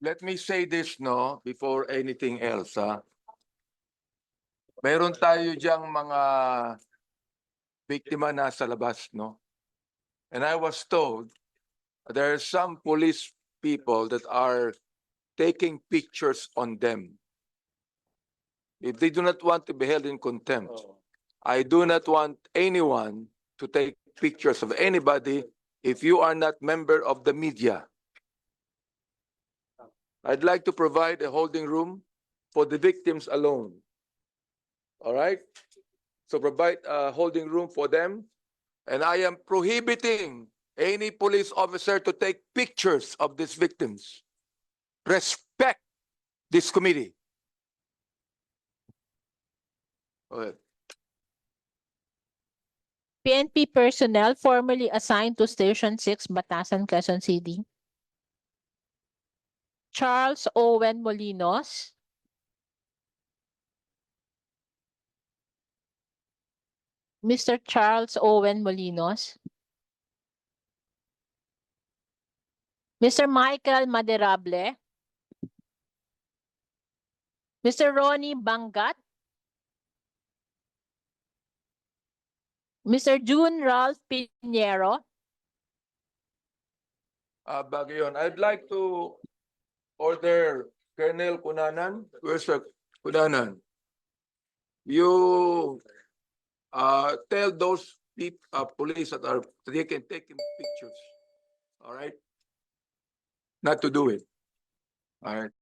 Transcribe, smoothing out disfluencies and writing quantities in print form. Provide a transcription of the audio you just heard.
let me say this, no, before anything else, ha. Meron tayo diyang mga biktima na sa labas, no? And I was told there are some police people that are taking pictures on them. If they do not want to be held in contempt, I do not want anyone to take pictures of anybody if you are not member of the media. I'd like to provide a holding room for the victims alone. All right? So provide a holding room for them. And I am prohibiting any police officer to take pictures of these victims. Respect this committee. Go ahead. PNP personnel formerly assigned to Station 6, Batasan, Quezon City. Charles Owen Molinos. Mr. Charles Owen Molinos. Mr. Michael Maderable. Mr. Ronnie Bangat. Mr. June Ralph Pinheiro. Bago yun, I'd like to order Colonel Cunanan. Where's the Cunanan? You tell those police that they can take pictures. All right? Not to do it. All right.